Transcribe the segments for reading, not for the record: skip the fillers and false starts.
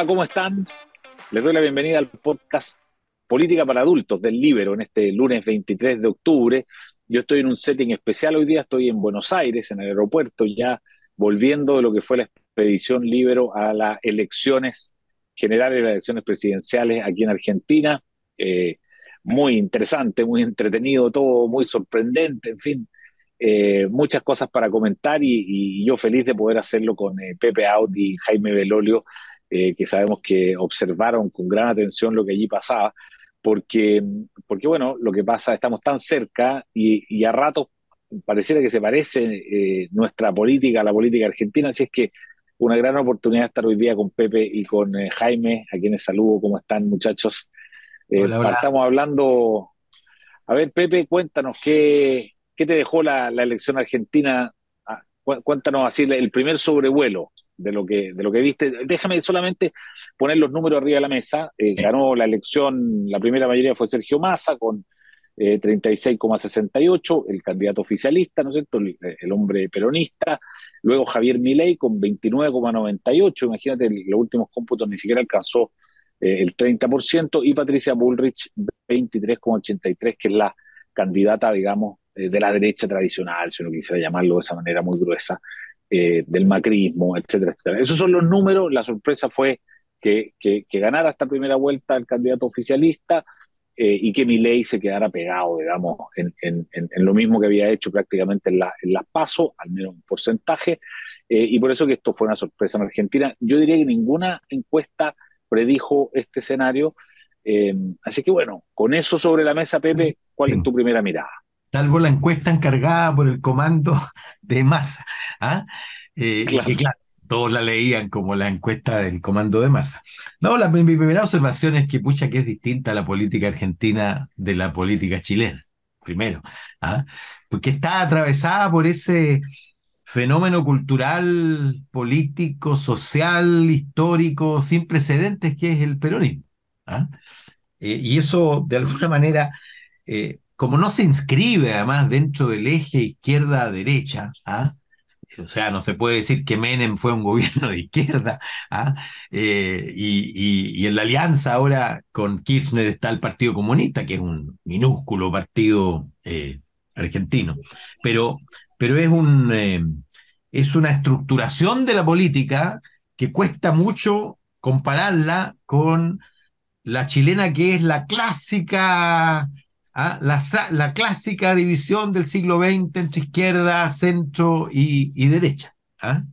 Hola, ¿cómo están? Les doy la bienvenida al podcast Política para Adultos del Libero en este lunes 23 de octubre. Yo estoy en un setting especial hoy día, estoy en Buenos Aires, en el aeropuerto, ya volviendo de lo que fue la expedición Libero a las elecciones generales, las elecciones presidenciales aquí en Argentina. Eh, Muy interesante, muy entretenido todo, muy sorprendente, en fin. Muchas cosas para comentar y yo feliz de poder hacerlo con Pepe Out y Jaime Belolio, que sabemos que observaron con gran atención lo que allí pasaba, porque, porque bueno, lo que pasa, estamos tan cerca y a ratos pareciera que se parece nuestra política a la política argentina, así es que una gran oportunidad de estar hoy día con Pepe y con Jaime, a quienes saludo. ¿Cómo están, muchachos? Hola, hola. Partamos hablando. A ver, Pepe, cuéntanos qué te dejó la elección argentina. Cuéntanos así el primer sobrevuelo de lo que viste. Déjame solamente poner los números arriba de la mesa. Ganó la elección, la primera mayoría fue Sergio Massa con 36,68, el candidato oficialista, ¿no es cierto? El hombre peronista. Luego Javier Milei con 29,98. Imagínate, los últimos cómputos ni siquiera alcanzó el 30%, y Patricia Bullrich 23,83, que es la candidata, digamos, de la derecha tradicional, si uno quisiera llamarlo de esa manera muy gruesa, del macrismo, etcétera, etcétera. Esos son los números. La sorpresa fue que ganara esta primera vuelta el candidato oficialista, y que Milei se quedara pegado, digamos, en lo mismo que había hecho prácticamente en las PASO, al menos un porcentaje, y por eso que esto fue una sorpresa en Argentina. Yo diría que ninguna encuesta predijo este escenario. Así que bueno, con eso sobre la mesa, Pepe, ¿cuál es Sí. tu primera mirada? Salvo la encuesta encargada por el comando de Massa, ¿ah? Y que, Claro. claro, todos la leían como la encuesta del comando de Massa. No, mi primera observación es que, pucha, que es distinta la política argentina de la política chilena, primero, ¿ah? Porque está atravesada por ese fenómeno cultural, político, social, histórico, sin precedentes, que es el peronismo, ¿ah? Y eso, de alguna manera, como no se inscribe además dentro del eje izquierda-derecha, ¿ah? O sea, no se puede decir que Menem fue un gobierno de izquierda, ¿ah? Y en la alianza ahora con Kirchner está el Partido Comunista, que es un minúsculo partido argentino, pero, pero es una estructuración de la política que cuesta mucho compararla con la chilena, que es la clásica, ¿ah? La clásica división del siglo XX entre izquierda, centro y derecha, ¿ah?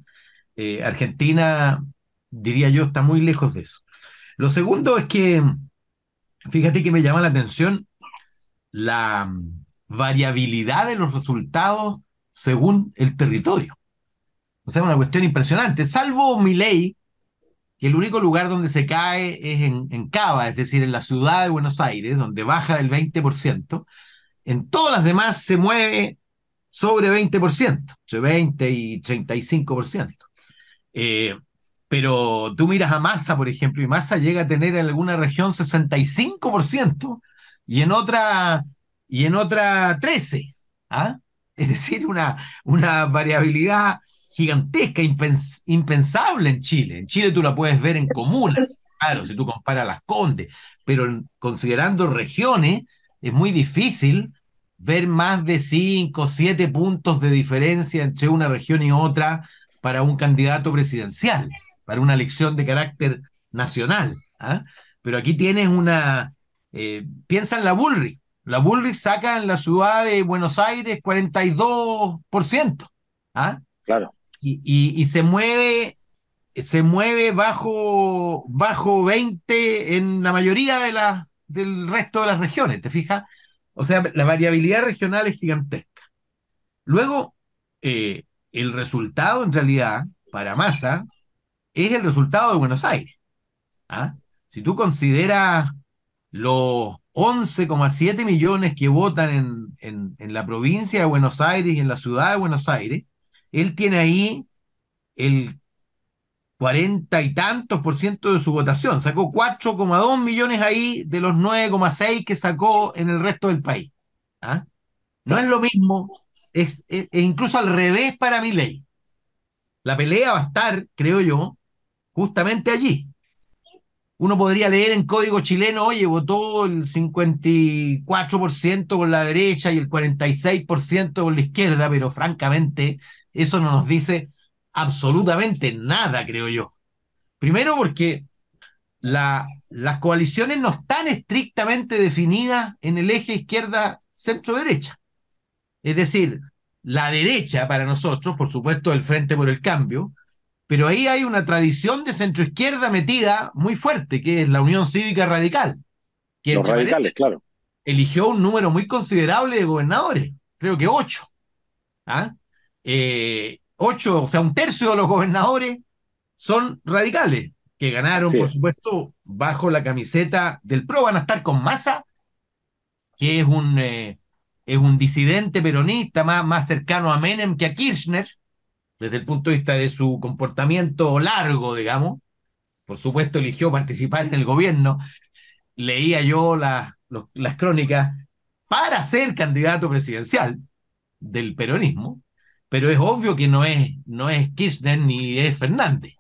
Argentina, diría yo, está muy lejos de eso. Lo segundo es que, fíjate que me llama la atención la variabilidad de los resultados según el territorio. O sea, una cuestión impresionante. Salvo Milei, que el único lugar donde se cae es en Cava, es decir, en la ciudad de Buenos Aires, donde baja del 20%. En todas las demás se mueve sobre 20%, entre 20 y 35%. Eh, pero tú miras a Massa, por ejemplo, y Massa llega a tener en alguna región 65% y en otra 13%. ¿Ah? Es decir, una variabilidad gigantesca, impensable en Chile. En Chile tú la puedes ver en comunas, claro, si tú comparas las Condes, pero considerando regiones, es muy difícil ver más de 5 o 7 puntos de diferencia entre una región y otra para un candidato presidencial, para una elección de carácter nacional. ¿Ah? Pero aquí tienes piensa en la Bullrich. La Bullrich saca en la ciudad de Buenos Aires 42%. ¿Ah? Claro. Y se mueve bajo 20 en la mayoría del resto de las regiones, ¿te fijas? O sea, la variabilidad regional es gigantesca. Luego, el resultado en realidad para Massa es el resultado de Buenos Aires. ¿Ah? Si tú consideras los 11,7 millones que votan en la provincia de Buenos Aires y en la ciudad de Buenos Aires, él tiene ahí el 40 y tantos por ciento de su votación. Sacó 4,2 millones ahí de los 9,6 que sacó en el resto del país. ¿Ah? No es Claro. lo mismo, es incluso al revés para Milei. La pelea va a estar, creo yo, justamente allí. uno podría leer en código chileno, oye, votó el 54% por la derecha y el 46% por la izquierda, pero francamente eso no nos dice absolutamente nada, creo yo. Primero porque las coaliciones no están estrictamente definidas en el eje izquierda-centro-derecha. Es decir, la derecha para nosotros, por supuesto, el Frente por el Cambio, pero ahí hay una tradición de centroizquierda metida muy fuerte, que es la Unión Cívica Radical, que Los entre radicales, paréntesis claro. eligió un número muy considerable de gobernadores, creo que 8. ¿Ah? 8, o sea, un tercio de los gobernadores son radicales, que ganaron, Así por es. supuesto, bajo la camiseta del PRO. Van a estar con Massa, que es un disidente peronista más cercano a Menem que a Kirchner, desde el punto de vista de su comportamiento largo, digamos. Por supuesto, eligió participar en el gobierno. Leía yo las crónicas para ser candidato presidencial del peronismo, pero es obvio que no es Kirchner ni es Fernández.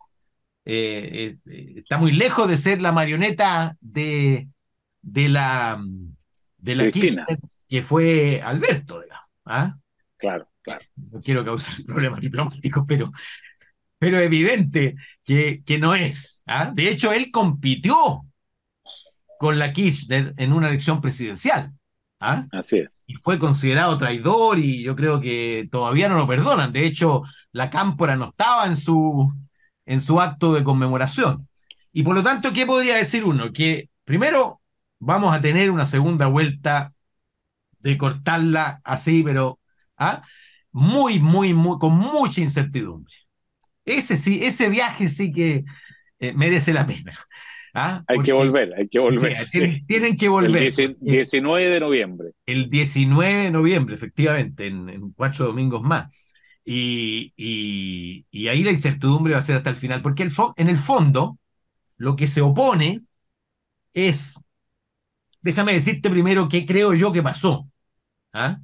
Está muy lejos de ser la marioneta de la, de la Cristina, Kirchner que fue Alberto, digamos. ¿Ah? claro, claro. No quiero causar problemas diplomáticos, pero evidente que no es. ¿Ah? De hecho, él compitió con la Kirchner en una elección presidencial. ¿Ah? Así es. Y fue considerado traidor y yo creo que todavía no lo perdonan. De hecho, la Cámpora no estaba en su acto de conmemoración. Y por lo tanto, ¿qué podría decir uno? Que primero vamos a tener una segunda vuelta de cortarla así, pero ¿ah? Con mucha incertidumbre. Ese sí, ese viaje sí que merece la pena. ¿Ah? Porque Hay que sí, volver, sí. tienen que El volver, porque 19 de noviembre. el 19 de noviembre, efectivamente, en 4 domingos más. Y ahí la incertidumbre va a ser hasta el final, porque en el fondo lo que se opone es, déjame decirte primero qué creo yo que pasó. ¿Ah?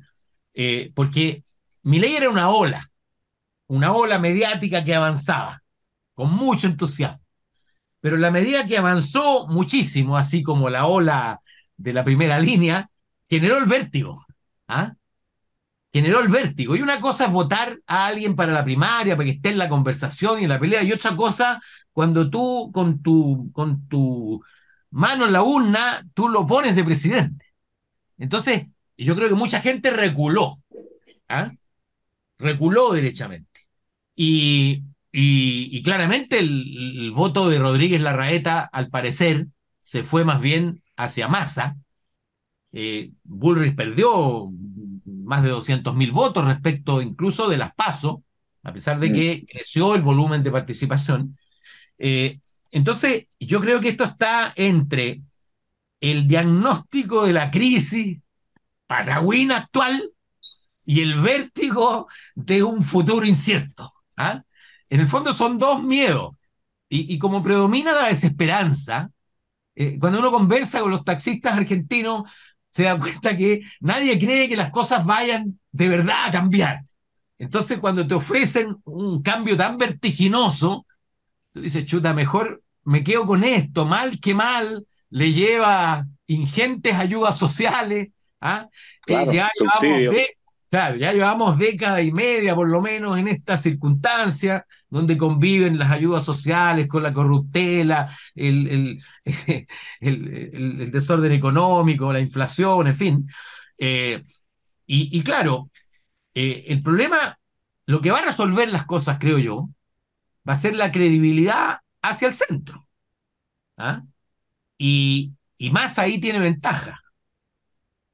Porque Milei era una ola mediática que avanzaba con mucho entusiasmo. Pero en la medida que avanzó muchísimo, así como la ola de la primera línea, generó el vértigo. ¿Ah? Generó el vértigo. Y una cosa es votar a alguien para la primaria, para que esté en la conversación y en la pelea, y otra cosa, cuando tú con tu mano en la urna, tú lo pones de presidente. Entonces, yo creo que mucha gente reculó, ¿ah? Reculó derechamente. Y claramente el voto de Rodríguez Larraeta, al parecer, se fue más bien hacia Massa. Bullrich perdió más de 200.000 votos respecto incluso de las PASO, a pesar de Mm, que creció el volumen de participación. Eh, entonces, yo creo que esto está entre el diagnóstico de la crisis paragüina actual y el vértigo de un futuro incierto. ¿Ah? En el fondo son dos miedos. Y como predomina la desesperanza, cuando uno conversa con los taxistas argentinos, se da cuenta que nadie cree que las cosas vayan de verdad a cambiar. Entonces, cuando te ofrecen un cambio tan vertiginoso, tú dices, chuta, mejor me quedo con esto, mal que mal, le lleva ingentes ayudas sociales. ¿Ah? claro, Ya llevamos subsidio. claro, ya llevamos década y media por lo menos en esta circunstancia donde conviven las ayudas sociales con la corruptela, el desorden económico, la inflación, en fin. Eh, y claro, el problema, lo que va a resolver las cosas, creo yo, va a ser la credibilidad hacia el centro. ¿Ah? Y más ahí tiene ventaja.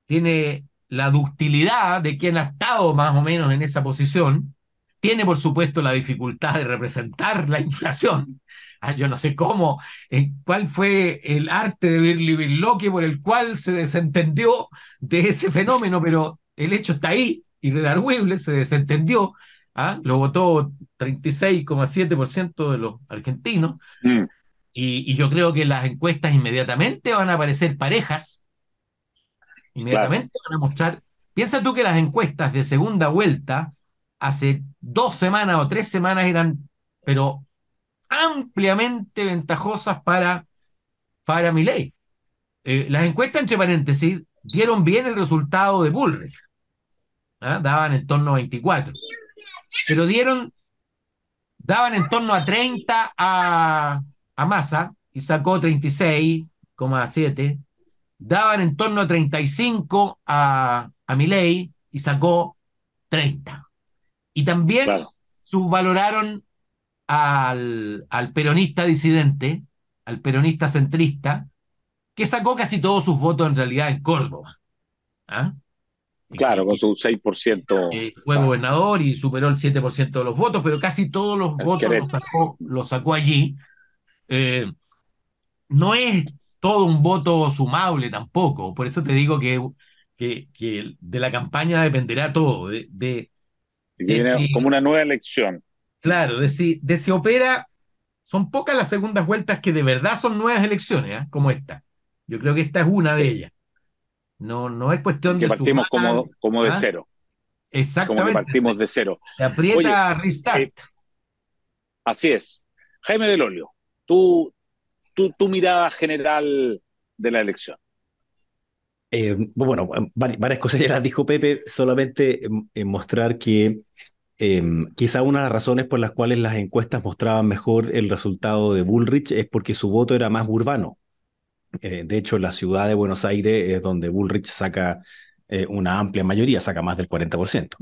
Tiene la ductilidad de quien ha estado más o menos en esa posición. Tiene, por supuesto, la dificultad de representar la inflación. Yo no sé cómo, cuál fue el arte de Birlibirloque por el cual se desentendió de ese fenómeno, pero el hecho está ahí, irredarguible, se desentendió. ¿Ah? Lo votó 36,7% de los argentinos. Mm, Y yo creo que las encuestas inmediatamente van a aparecer parejas, claro, inmediatamente van a mostrar. Piensa tú que las encuestas de segunda vuelta hace 2 semanas o 3 semanas eran, pero ampliamente ventajosas para para Milei. Las encuestas, entre paréntesis, dieron bien el resultado de Bullrich, ¿ah? Daban en torno a 24, pero daban en torno a 30 a Massa y sacó 36,7, daban en torno a 35 a Milei y sacó 30. Y también Claro, subvaloraron al peronista disidente, al peronista centrista, que sacó casi todos sus votos en realidad en Córdoba, ¿ah? claro, con su 6%, Fue claro, gobernador y superó el 7% de los votos, pero casi todos los en votos Schiaretti. los sacó allí. Eh, no es todo un voto sumable tampoco, por eso te digo que de la campaña dependerá todo, Y que de viene como si, una nueva elección. claro, de si opera. Son pocas las segundas vueltas que de verdad son nuevas elecciones, ¿ah? Como esta. Yo creo que esta es una de Sí, ellas. No, no es en cuestión que de sumar, partimos como de ¿ah? cero, como que Exactamente. partimos de cero. Se Oye, aprieta restart. eh, así es. Jaime Del Olio, tú, tu mirada general de la elección. Bueno, varias cosas ya las dijo Pepe, solamente mostrar que quizá una de las razones por las cuales las encuestas mostraban mejor el resultado de Bullrich es porque su voto era más urbano. De hecho, la ciudad de Buenos Aires es donde Bullrich saca una amplia mayoría, saca más del 40%.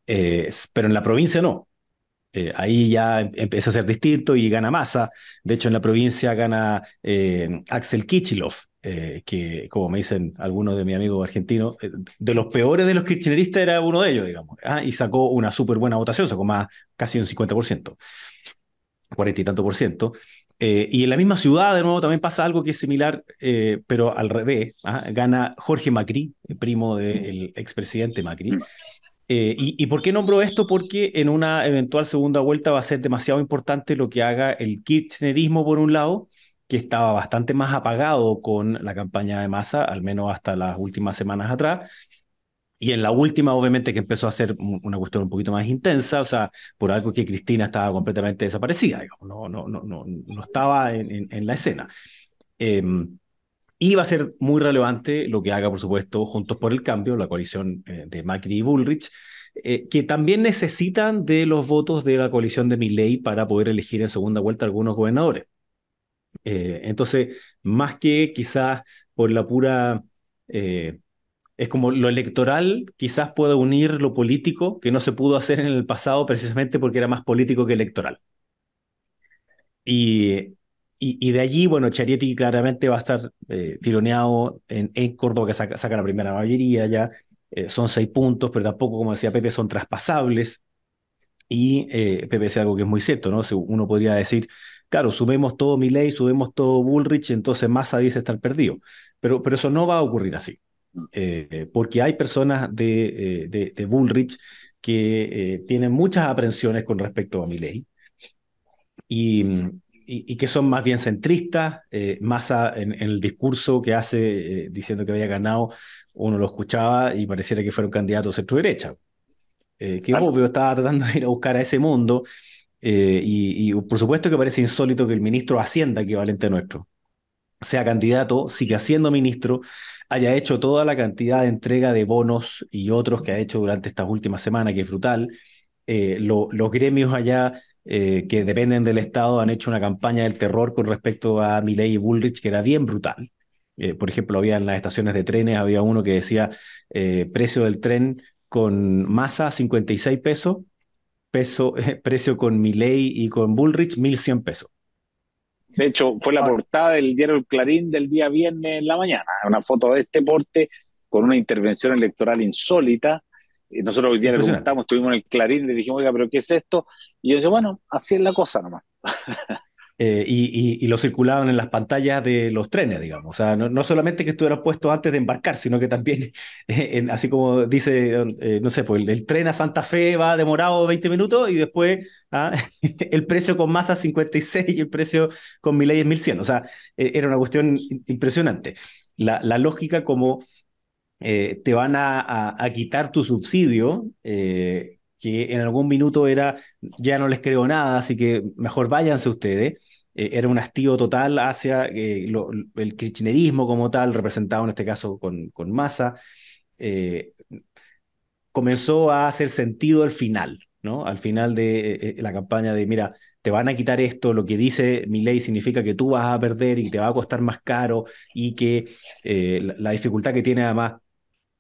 Pero en la provincia no. Ahí ya empieza a ser distinto y gana Massa. De hecho, en la provincia gana Axel Kicillof, que, como me dicen algunos de mis amigos argentinos, de los peores de los kirchneristas era uno de ellos, digamos. Y sacó una súper buena votación, sacó más, casi un 50%, 40 y tanto por ciento. Y en la misma ciudad, de nuevo, también pasa algo que es similar, pero al revés. Gana Jorge Macri, el primo del expresidente Macri. Mm. ¿Y por qué nombro esto? Porque en una eventual segunda vuelta va a ser demasiado importante lo que haga el kirchnerismo, por un lado, que estaba bastante más apagado con la campaña de Massa, al menos hasta las últimas semanas atrás. Y en la última, obviamente, que empezó a ser una cuestión un poquito más intensa, o sea, por algo que Cristina estaba completamente desaparecida, digamos, no estaba en la escena. Eh, y va a ser muy relevante lo que haga, por supuesto, Juntos por el Cambio, la coalición de Macri y Bullrich, que también necesitan de los votos de la coalición de Milei para poder elegir en segunda vuelta algunos gobernadores. Entonces, más que quizás por la pura... es como lo electoral quizás pueda unir lo político, que no se pudo hacer en el pasado precisamente porque era más político que electoral. Y, y de allí, bueno, Charietti claramente va a estar tironeado en Córdoba, que saca la primera mayoría ya. Son 6 puntos, pero tampoco, como decía Pepe, son traspasables. Y Pepe decía algo que es muy cierto, ¿no? Si uno podría decir, claro, subimos todo Milei, subimos todo Bullrich, entonces Massa dice estar perdido. Pero eso no va a ocurrir así. Porque hay personas de Bullrich que tienen muchas aprensiones con respecto a Milei y, y que son más bien centristas. Massa en el discurso que hace diciendo que había ganado, uno lo escuchaba y pareciera que fuera un candidato centro-derecha, que Claro. obvio estaba tratando de ir a buscar a ese mundo. Y por supuesto que parece insólito que el ministro de Hacienda, equivalente nuestro, sea candidato, siga siendo ministro, haya hecho toda la cantidad de entrega de bonos y otros que ha hecho durante estas últimas semanas, que es brutal. Los gremios allá que dependen del Estado han hecho una campaña del terror con respecto a Milei y Bullrich que era bien brutal. Por ejemplo, había en las estaciones de trenes, había uno que decía precio del tren con Massa 56 pesos, precio con Milei y con Bullrich 1.100 pesos. De hecho, fue la Ahora, portada del diario El Clarín del día viernes en la mañana. Una foto de este porte con una intervención electoral insólita. Y nosotros hoy día le impresionante. preguntamos, estuvimos en el Clarín, le dijimos, oiga, ¿pero qué es esto? Y yo decía, bueno, así es la cosa nomás. Y lo circulaban en las pantallas de los trenes, digamos. O sea, no solamente que estuvieran puestos antes de embarcar, sino que también, así como dice, no sé, pues el tren a Santa Fe va demorado 20 minutos y después el precio con masa 56 y el precio con Milei es 1.100. O sea, era una cuestión impresionante. La lógica como te van a quitar tu subsidio, que en algún minuto era, ya no les creo nada, así que mejor váyanse ustedes. era un hastío total hacia el kirchnerismo como tal, representado en este caso con Massa. eh, Comenzó a hacer sentido al final, ¿no? Al final de la campaña de, mira, te van a quitar esto, lo que dice mi ley significa que tú vas a perder y te va a costar más caro y que la dificultad que tiene además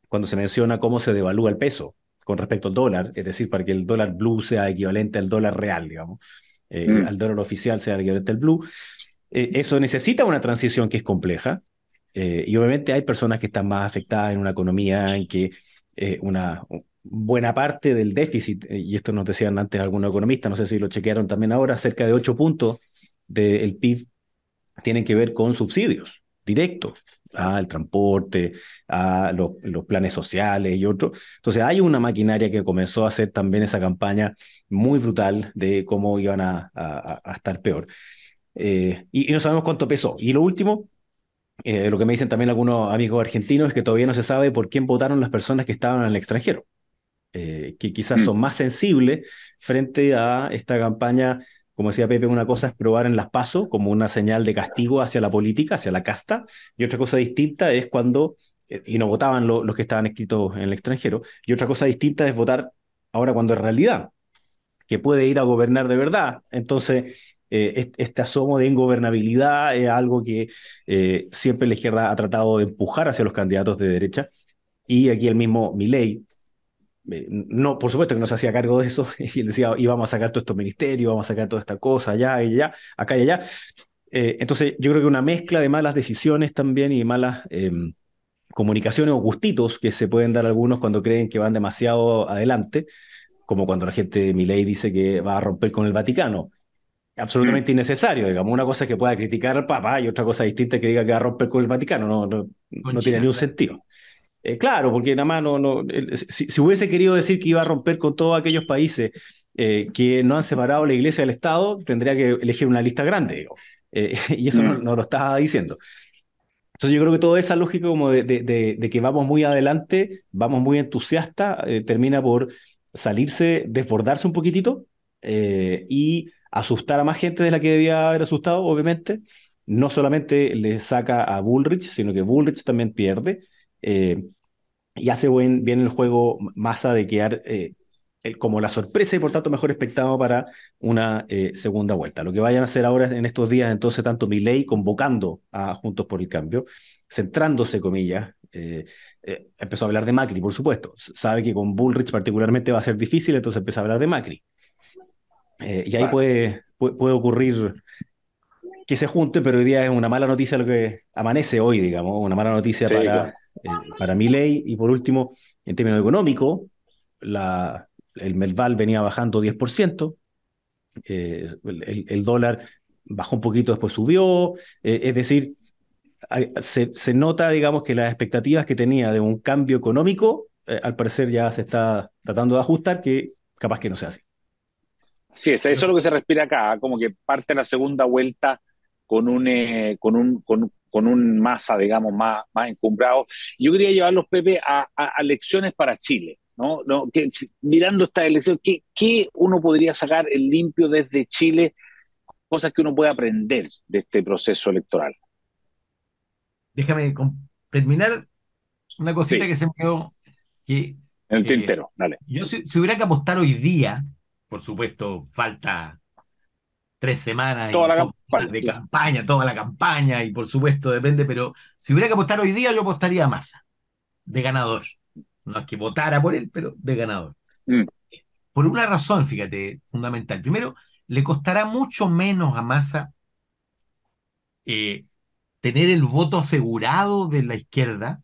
cuando se menciona cómo se devalúa el peso con respecto al dólar, es decir, para que el dólar blue sea equivalente al dólar real, digamos, Mm, al dólar oficial sea equivalente al blue, eso necesita una transición que es compleja, y obviamente hay personas que están más afectadas en una economía en que una buena parte del déficit, y esto nos decían antes algunos economistas, no sé si lo chequearon también ahora, cerca de 8 puntos del PIB tienen que ver con subsidios directos claro. al transporte, a los planes sociales y otros. Entonces hay una maquinaria que comenzó a hacer también esa campaña muy brutal de cómo iban a estar peor. Y no sabemos cuánto pesó. Y lo último, lo que me dicen también algunos amigos argentinos es que todavía no se sabe por quién votaron las personas que estaban en el extranjero, que quizás Mm, son más sensibles frente a esta campaña. Como decía Pepe, una cosa es probar en las PASO como una señal de castigo hacia la política, hacia la casta, y otra cosa distinta es cuando, y no votaban los que estaban escritos en el extranjero, y otra cosa distinta es votar ahora cuando es realidad, que puede ir a gobernar de verdad. Entonces, este asomo de ingobernabilidad es algo que siempre la izquierda ha tratado de empujar hacia los candidatos de derecha, y aquí el mismo Milei, no, por supuesto que no se hacía cargo de eso, y él decía, íbamos a sacar todos estos ministerios, vamos a sacar toda esta cosa, allá y allá, acá y allá. Entonces, yo creo que una mezcla de malas decisiones también y malas comunicaciones o gustitos que se pueden dar algunos cuando creen que van demasiado adelante, como cuando la gente de Milei dice que va a romper con el Vaticano. mm, Absolutamente innecesario, digamos. Una cosa es que pueda criticar al Papa y otra cosa distinta es que diga que va a romper con el Vaticano. Con No tiene ni China, un claro. sentido. Claro, porque nada más si hubiese querido decir que iba a romper con todos aquellos países que no han separado la iglesia del Estado, tendría que elegir una lista grande, digo. Y eso mm. no lo estaba diciendo. Entonces yo creo que toda esa lógica como de que vamos muy adelante, vamos muy entusiastas, termina por salirse, desbordarse un poquitito y asustar a más gente de la que debía haber asustado, obviamente. No solamente le saca a Bullrich, sino que Bullrich también pierde. eh, y hace bien el juego Massa de quedar como la sorpresa y por tanto mejor espectado para una segunda vuelta. Lo que vayan a hacer ahora en estos días, entonces, tanto Milei convocando a Juntos por el Cambio, centrándose, comillas, empezó a hablar de Macri, por supuesto. Sabe que con Bullrich particularmente va a ser difícil, entonces empieza a hablar de Macri. Y ahí Claro. puede ocurrir que se junte, pero hoy día es una mala noticia lo que amanece hoy, digamos, una mala noticia Sí, claro. para Milei. Y por último, en términos económicos, el Merval venía bajando 10%, el dólar bajó un poquito, después subió, es decir, se nota, digamos, que las expectativas que tenía de un cambio económico, al parecer ya se está tratando de ajustar, que capaz que no sea así. Sí, eso es lo que se respira acá, como que parte la segunda vuelta con un masa, digamos, más encumbrado. Yo quería llevarlos, Pepe, a lecciones para Chile, ¿no? Mirando esta elección, ¿qué uno podría sacar en limpio desde Chile, cosas que uno puede aprender de este proceso electoral? Déjame terminar una cosita Sí, que se me quedó, que en el eh, tintero, dale. yo si hubiera que apostar hoy día, por supuesto, falta 3 semanas y Toda la poco más campaña, de claro. campaña, toda la campaña, y por supuesto depende, pero si hubiera que apostar hoy día, yo apostaría a Massa, de ganador. No es que votara por él, pero de ganador. Mm, Por una razón, fíjate, fundamental. Primero, le costará mucho menos a Massa eh, tener el voto asegurado de la izquierda,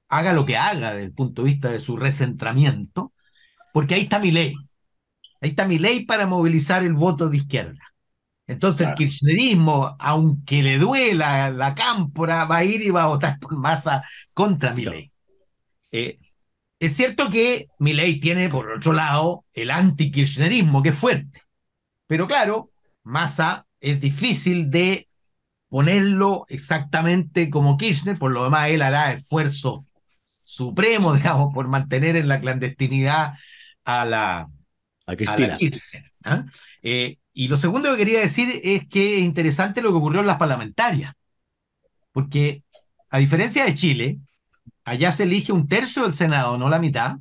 haga lo que haga desde el punto de vista de su recentramiento, porque ahí está mi ley. Ahí está mi ley para movilizar el voto de izquierda. Entonces el claro, kirchnerismo, aunque le duela la cámpora, va a ir y va a votar por Massa contra mi Claro. ley. Eh, es cierto que mi ley tiene, por otro lado, el anti-kirchnerismo, que es fuerte. Pero claro, Massa es difícil de ponerlo exactamente como Kirchner, por lo demás él hará esfuerzos supremos, digamos, por mantener en la clandestinidad a la, A a la Cristina. Kirchner. ¿Ah? Y lo segundo que quería decir es que es interesante lo que ocurrió en las parlamentarias, porque a diferencia de Chile, allá se elige un tercio del Senado, no la mitad,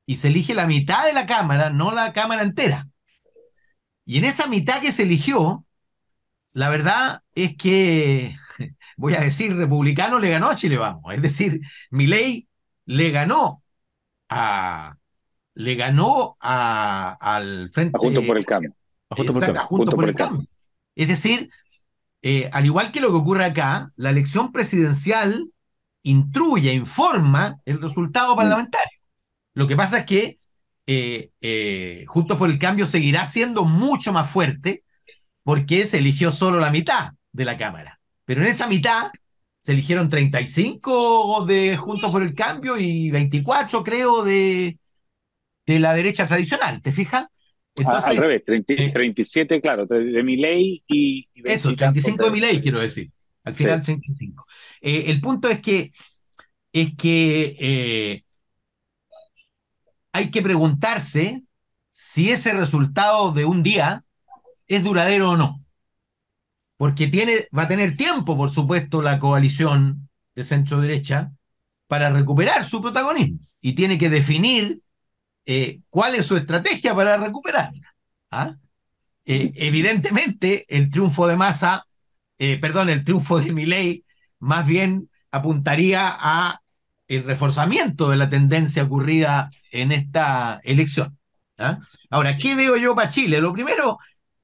y se elige la mitad de la Cámara, no la Cámara entera. Y en esa mitad que se eligió, la verdad es que, voy a decir, republicano le ganó a Chile Vamos. Es decir, Milei le ganó a, al A Juntos Frente, por el Cambio. Justo por el a cambio. Juntos Juntos por por el el Cambio. Cambio. Es decir, al igual que lo que ocurre acá, la elección presidencial intruye, informa el resultado Mm. parlamentario. Lo que pasa es que Juntos por el Cambio seguirá siendo mucho más fuerte porque se eligió solo la mitad de la Cámara. Pero en esa mitad se eligieron 35 de Juntos por el Cambio y 24, creo, de la derecha tradicional, ¿te fijas? Al Entonces, revés, 30 eh, 37, claro, de Milei y 20 eso, y tantos 35 de de... mi ley, quiero decir. Al Sí. final, 35. El punto es que hay que preguntarse si ese resultado de un día es duradero o no. Porque va a tener tiempo, por supuesto, la coalición de centro-derecha para recuperar su protagonismo. Y tiene que definir cuál es su estrategia para recuperarla. ¿Ah? Evidentemente, el triunfo de Massa, perdón, el triunfo de Milei, más bien apuntaría a el reforzamiento de la tendencia ocurrida en esta elección. ¿Ah? Ahora, ¿qué veo yo para Chile? Lo primero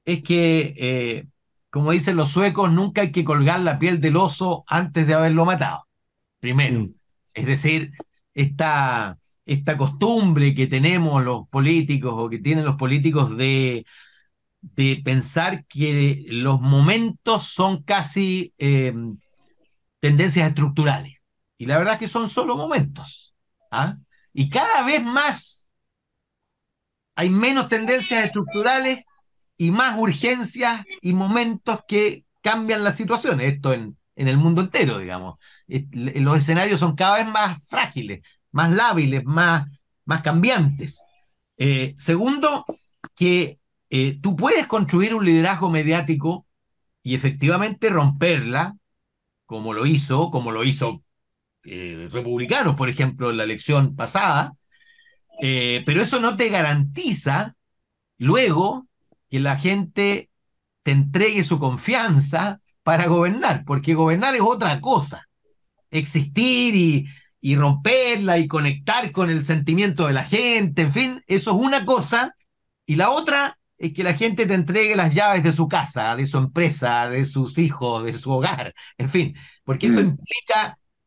es que, como dicen los suecos, nunca hay que colgar la piel del oso antes de haberlo matado. Primero. Mm. Es decir, esta costumbre que tenemos los políticos o que tienen los políticos de pensar que los momentos son casi tendencias estructurales. Y la verdad es que son solo momentos. ¿Ah? Y cada vez más hay menos tendencias estructurales y más urgencias y momentos que cambian las situaciones. Esto en el mundo entero, digamos. Los escenarios son cada vez más frágiles, más lábiles, más cambiantes. Segundo, que tú puedes construir un liderazgo mediático y efectivamente romperla, como lo hizo Republicanos, por ejemplo, en la elección pasada, pero eso no te garantiza luego que la gente te entregue su confianza para gobernar, porque gobernar es otra cosa. Existir y romperla y conectar con el sentimiento de la gente, en fin, eso es una cosa, y la otra es que la gente te entregue las llaves de su casa, de su empresa, de sus hijos, de su hogar, en fin, porque eso Mm.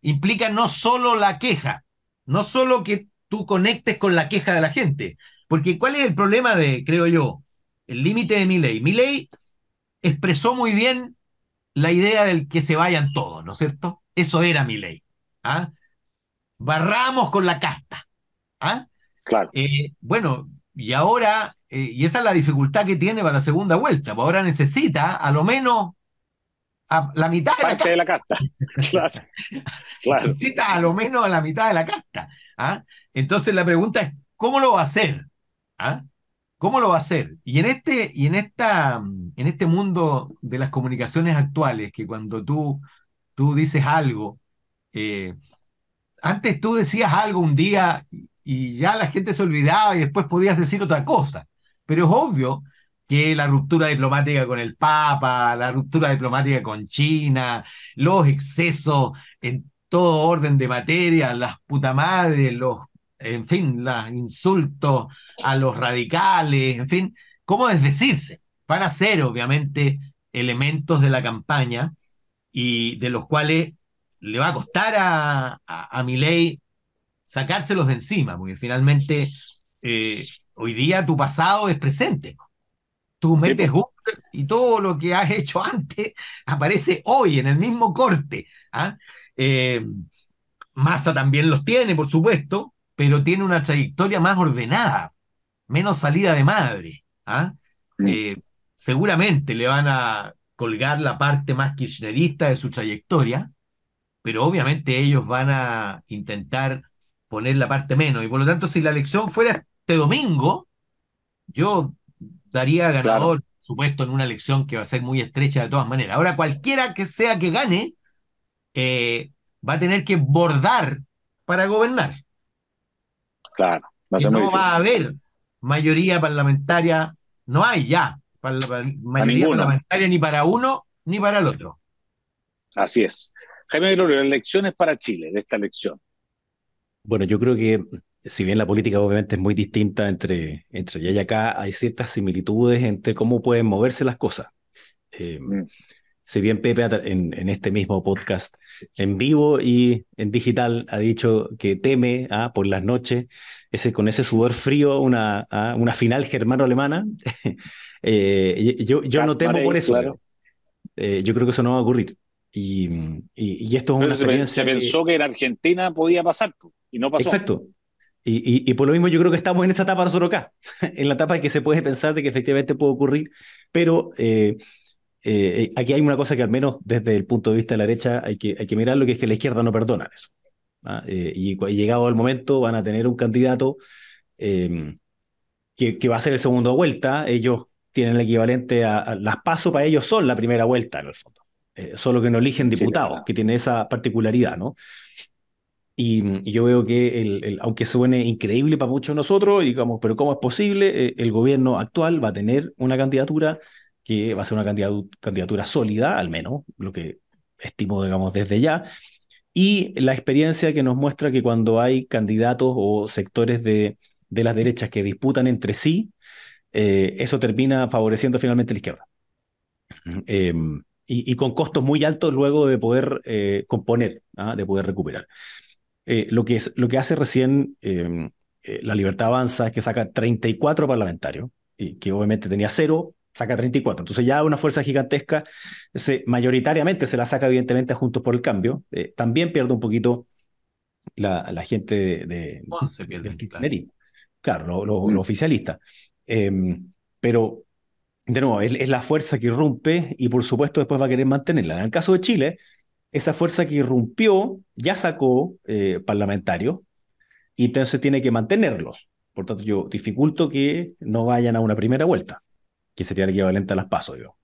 implica no solo la queja, no solo que tú conectes con la queja de la gente, porque ¿cuál es el problema de, creo yo, el límite de Milei? Milei expresó muy bien la idea del que se vayan todos, ¿no es cierto? Eso era Milei. ¿Ah? Barramos con la casta. ¿Ah? Claro. Bueno, y ahora, y esa es la dificultad que tiene para la segunda vuelta, pues ahora necesita a lo menos a la mitad de la Parte de casta. la casta. Claro, claro. Necesita a lo menos a la mitad de la casta. ¿Ah? Entonces la pregunta es, ¿cómo lo va a hacer? ¿Ah? ¿Cómo lo va a hacer? En este mundo de las comunicaciones actuales, que cuando tú dices algo, eh, antes tú decías algo un día y ya la gente se olvidaba y después podías decir otra cosa. Pero es obvio que la ruptura diplomática con el Papa, la ruptura diplomática con China, los excesos en todo orden de materia, las puta madre, en fin, los insultos a los radicales, en fin, cómo desdecirse. Van a ser, obviamente, elementos de la campaña y de los cuales le va a costar a Milei sacárselos de encima, porque finalmente hoy día tu pasado es presente. Tú Sí, metes pues. Google y todo lo que has hecho antes aparece hoy en el mismo corte. ¿Ah? Eh, Massa también los tiene, por supuesto, pero tiene una trayectoria más ordenada, menos salida de madre. ¿Ah? Mm. Eh, Seguramente le van a colgar la parte más kirchnerista de su trayectoria, pero obviamente ellos van a intentar poner la parte menos. Y por lo tanto, si la elección fuera este domingo, yo daría Claro. ganador supuesto, en una elección que va a ser muy estrecha de todas maneras. Ahora, cualquiera que sea que gane, va a tener que bordar para gobernar. Claro, va a Que ser muy no va a difícil. haber mayoría parlamentaria, no hay ya A mayoría ninguno. parlamentaria ni para uno ni para el otro. Así es. Jaime Gregorio, elecciones para Chile, de esta elección. Bueno, yo creo que si bien la política obviamente es muy distinta entre allá y acá, hay ciertas similitudes entre cómo pueden moverse las cosas. Eh, Mm. Si bien Pepe en este mismo podcast en vivo y en digital ha dicho que teme por las noches con ese sudor frío una final germano-alemana, yo no temo por Marey, eso, claro. digo. Yo creo que eso no va a ocurrir. Y esto es una Pero se experiencia que... pensó que en Argentina podía pasar, po, y no pasó. Exacto. Y por lo mismo yo creo que estamos en esa etapa nosotros acá, en la etapa en que se puede pensar de que efectivamente puede ocurrir, pero aquí hay una cosa que al menos desde el punto de vista de la derecha hay que mirarlo, que es que la izquierda no perdona eso. Y llegado el momento van a tener un candidato eh, que va a ser el segundo vuelta. Ellos tienen el equivalente a las PASO, para ellos son la primera vuelta en el fondo. Solo que no eligen En Chile, diputados, claro. que tiene esa particularidad, ¿no? Y yo veo que, aunque suene increíble para muchos de nosotros, digamos, pero ¿cómo es posible? El gobierno actual va a tener una candidatura que va a ser una candidatura sólida, al menos, lo que estimo, digamos, desde ya, y la experiencia que nos muestra que cuando hay candidatos o sectores de las derechas que disputan entre sí, eso termina favoreciendo finalmente a la izquierda. Eh, y con costos muy altos luego de poder componer, de poder recuperar. Lo que hace recién La Libertad Avanza es que saca 34 parlamentarios, y que obviamente tenía cero, saca 34. Entonces ya una fuerza gigantesca, mayoritariamente se la saca evidentemente a Juntos por el Cambio. También pierde un poquito la gente 11 del pierden, claro. kirchnerismo, claro, lo Mm. oficialista. Eh, pero, de nuevo, es la fuerza que irrumpe y por supuesto después va a querer mantenerla. En el caso de Chile, esa fuerza que irrumpió ya sacó parlamentarios y entonces tiene que mantenerlos. Por tanto, yo dificulto que no vayan a una primera vuelta, que sería el equivalente a las PASO, yo.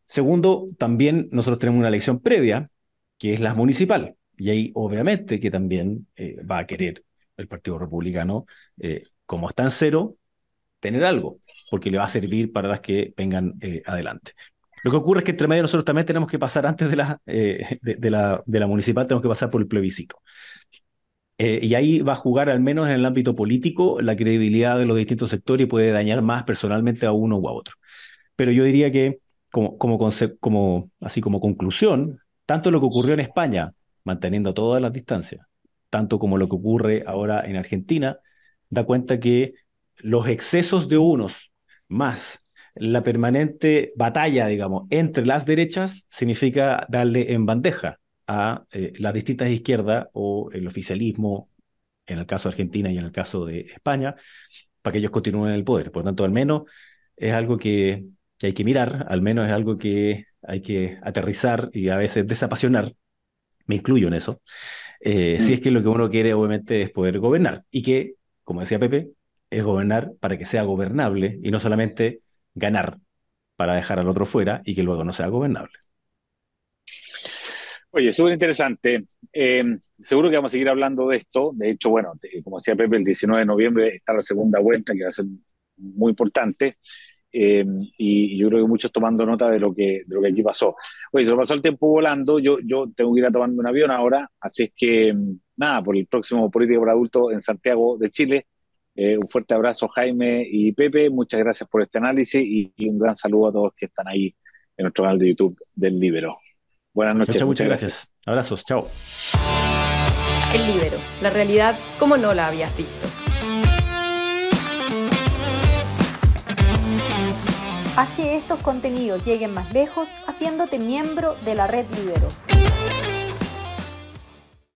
Segundo, también nosotros tenemos una elección previa, que es la municipal, y ahí obviamente que también va a querer el Partido Republicano, como está en cero, tener algo, porque le va a servir para las que vengan adelante. Lo que ocurre es que entre medio nosotros también tenemos que pasar antes de la municipal, tenemos que pasar por el plebiscito. Y ahí va a jugar, al menos en el ámbito político, la credibilidad de los distintos sectores y puede dañar más personalmente a uno u a otro. Pero yo diría que, así como conclusión, tanto lo que ocurrió en España, manteniendo todas las distancias, tanto como lo que ocurre ahora en Argentina, da cuenta que los excesos de unos más la permanente batalla, digamos, entre las derechas significa darle en bandeja a las distintas izquierdas o el oficialismo, en el caso de Argentina y en el caso de España, para que ellos continúen en el poder. Por tanto, al menos es algo que hay que mirar, al menos es algo que hay que aterrizar y a veces desapasionar, me incluyo en eso, si es Mm. que lo que uno quiere obviamente es poder gobernar y que, como decía Pepe, es gobernar para que sea gobernable y no solamente ganar para dejar al otro fuera y que luego no sea gobernable. Oye, súper interesante. Seguro que vamos a seguir hablando de esto. De hecho, bueno, como decía Pepe, el 19 de noviembre está la segunda vuelta, que va a ser muy importante. Y yo creo que muchos tomando nota de lo que aquí pasó. Oye, se nos pasó el tiempo volando. Yo tengo que ir a tomarme un avión ahora. Así es que, nada, por el próximo Política para Adultos en Santiago de Chile. Un fuerte abrazo, Jaime y Pepe. Muchas gracias por este análisis y un gran saludo a todos que están ahí en nuestro canal de YouTube del Libero. Buenas Chao, noches, chao, muchas muchas gracias. gracias. Abrazos, chao. El Líbero, la realidad como no la habías visto. Haz que estos contenidos lleguen más lejos haciéndote miembro de la Red Líbero.